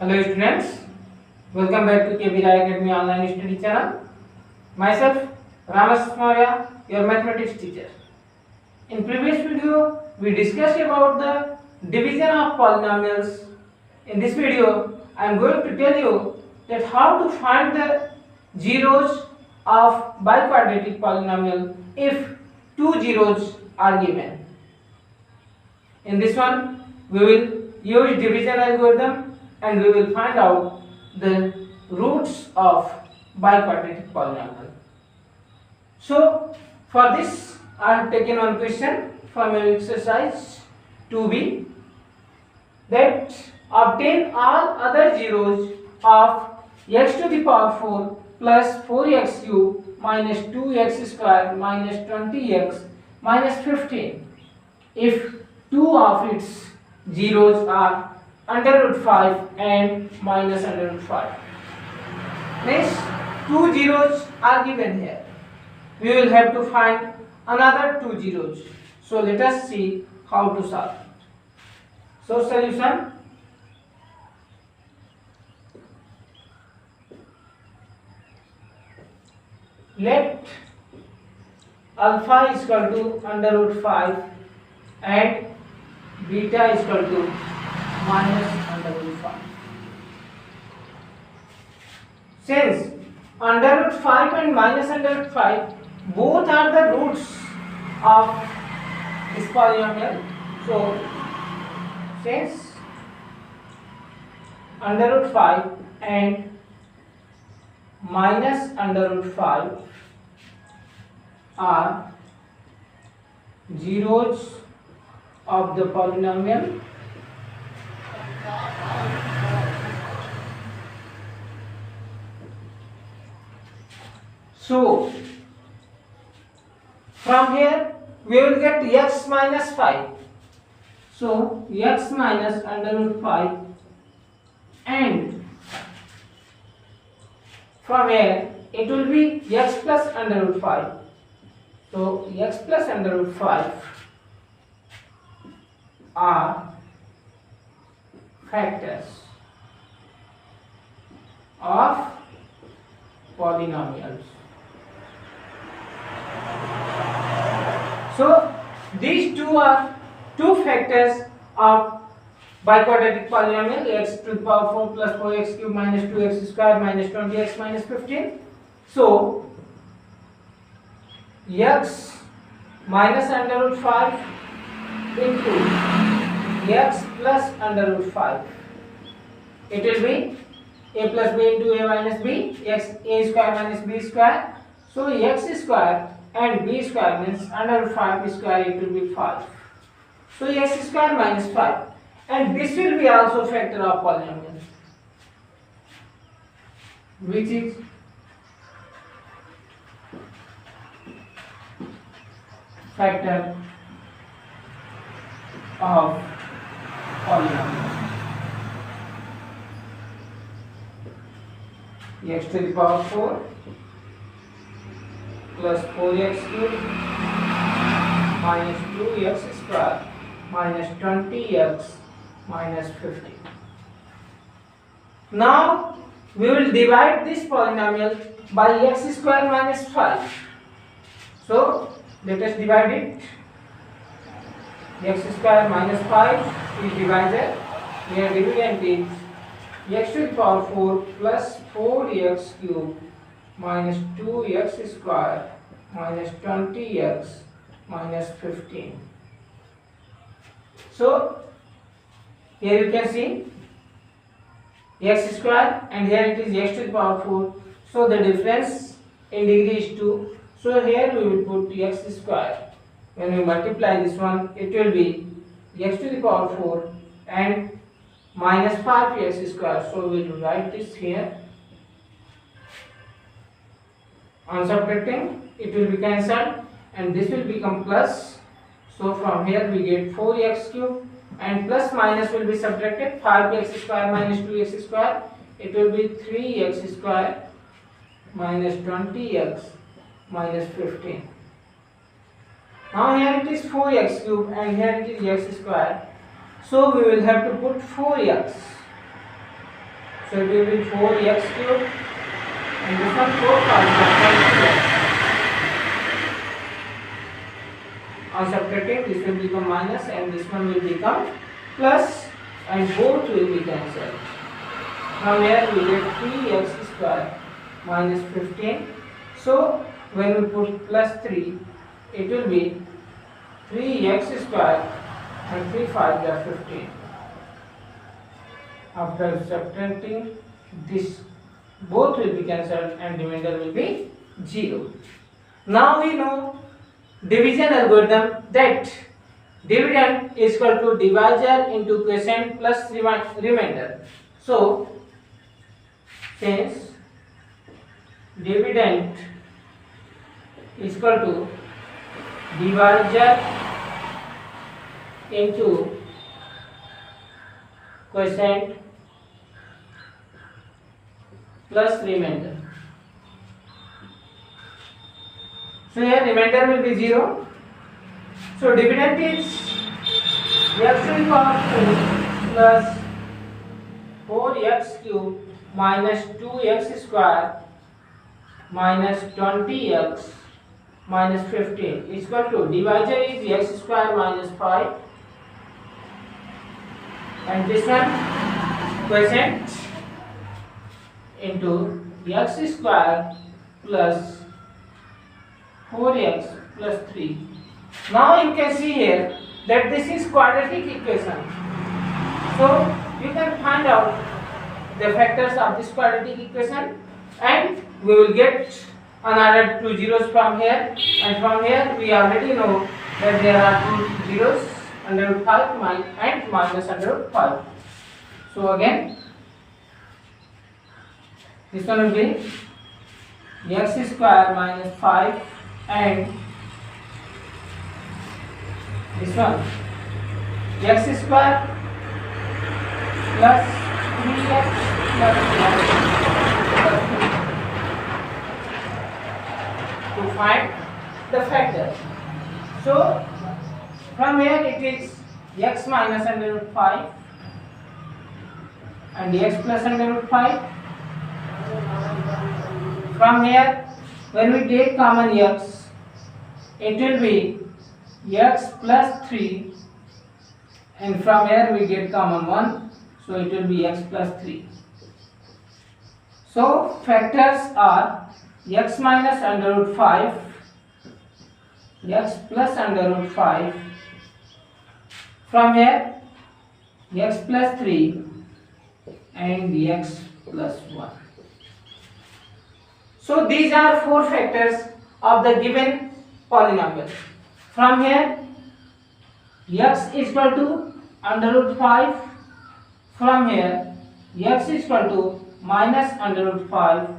Hello students, welcome back to KB Rai Academy online study channel. Myself Ramesh Maurya, your mathematics teacher. In previous video, we discussed about the division of polynomials. In this video, I am going to tell you that how to find the zeros of biquadratic polynomial if two zeros are given. In this one, we will use division algorithm and we will find out the roots of biquadratic polynomial. So, for this, I have taken one question from your exercise 2b, that obtain all other zeros of x to the power 4 plus 4x cube minus 2x square minus 20x minus 15 if two of its zeros are under root 5 and minus under root 5. Next, two zeros are given here. We will have to find another two zeros. So let us see how to solve it. So solution. Let alpha is equal to under root 5 and beta is equal to minus under root 5. Since under root 5 and minus under root 5 both are the roots of this polynomial, so since under root 5 and minus under root 5 are zeros of the polynomial, so from here we will get x minus 5. So x minus under root 5 and from here it will be x plus under root 5. So x plus under root 5 are factors of polynomials. So these two are two factors of biquadratic polynomial, x to the power 4 plus 4x cube minus 2x square minus 20x minus 15. So x minus under root 5 into x plus under root 5. It will be a plus b into a minus b, x a square minus b square. So x square and b square means under root 5 square, it will be 5. So x square minus 5, and this will be also factor of polynomial, which is factor of polynomial. X to the power 4 plus 4x cube minus 2x square minus 20x minus 15. Now we will divide this polynomial by x square minus 5. So let us divide it. X square minus 5 is divided. Here dividend is x to the power 4 plus 4x cube minus 2x square minus 20x minus 15. So here you can see x square and here it is x to the power 4. So the difference in degree is 2. So here we will put x square. When we multiply this one, it will be x to the power 4 and minus 5x square. So we will write this here. On subtracting, it will be cancelled and this will become plus. So from here we get 4x cube and plus minus will be subtracted, 5x square minus 2x square. It will be 3x square minus 20x minus 15. Now here it is 4x cube and here it is x square. So we will have to put 4x So it will be 4x cube and this one 4 on subtracting, this will become minus and this one will become plus, and both will be cancelled. From here we get 3x square minus 15. So when we put plus 3, it will be 3x square and 3 5 are 15. After subtracting this, both will be cancelled and remainder will be 0. Now we know division algorithm that dividend is equal to divisor into quotient plus remainder. So since dividend is equal to divisor into quotient plus remainder. So here remainder will be 0. So dividend is x to the power 2 plus 4x cube minus 2x square minus 20x minus 15 is equal to divisor is x square minus 5 and this one quotient into x square plus 4x plus 3. Now you can see here that this is quadratic equation. So you can find out the factors of this quadratic equation and we will get another 2 zeros from here, and from here we already know that there are 2 zeros under root 5 and minus under root 5. So again this one will be x square minus 5 and this one x square plus 3x plus 1 to find the factor. So from here it is x minus under root 5 and x plus under root 5. From here when we take common x, it will be x plus 3 and from here we get common 1, so it will be x plus 3. So factors are x minus under root 5, x plus under root 5, from here x plus 3 and x plus 1. So these are 4 factors of the given polynomial. From here x is equal to under root 5, from here x is equal to minus under root 5,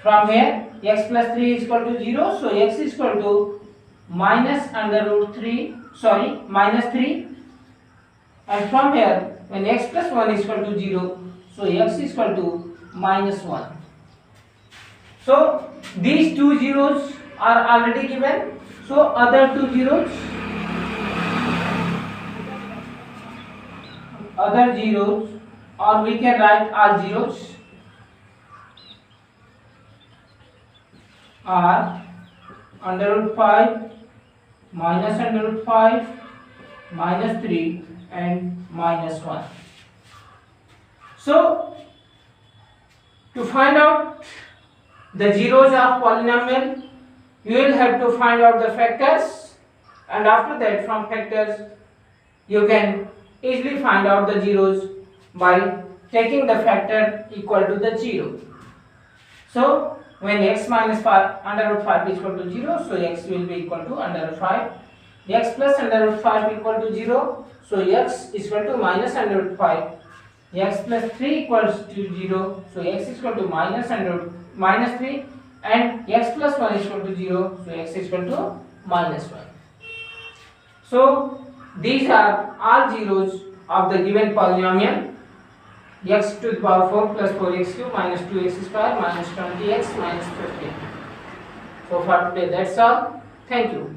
from here x plus 3 is equal to 0, so x is equal to minus under root 3, minus 3, and from here when x plus 1 is equal to 0, so x is equal to minus 1. So these 2 zeros are already given, so other 2 zeros, or we can write all zeros are under root 5, minus under root 5, minus 3 and minus 1. So to find out the zeros of polynomial, you will have to find out the factors, and after that from factors you can easily find out the zeros by taking the factor equal to the 0. So when x minus 5 under root 5 is equal to 0, so x will be equal to under root 5. X plus under root 5 equal to 0, so x is equal to minus under root 5. X plus 3 equals to 0, so x is equal to minus 3, and x plus 1 is equal to 0, so x is equal to minus 1. So these are all zeros of the given polynomial x to the power 4 plus 4x cube minus 2x square minus 20x minus 15. So for today that's all. Thank you.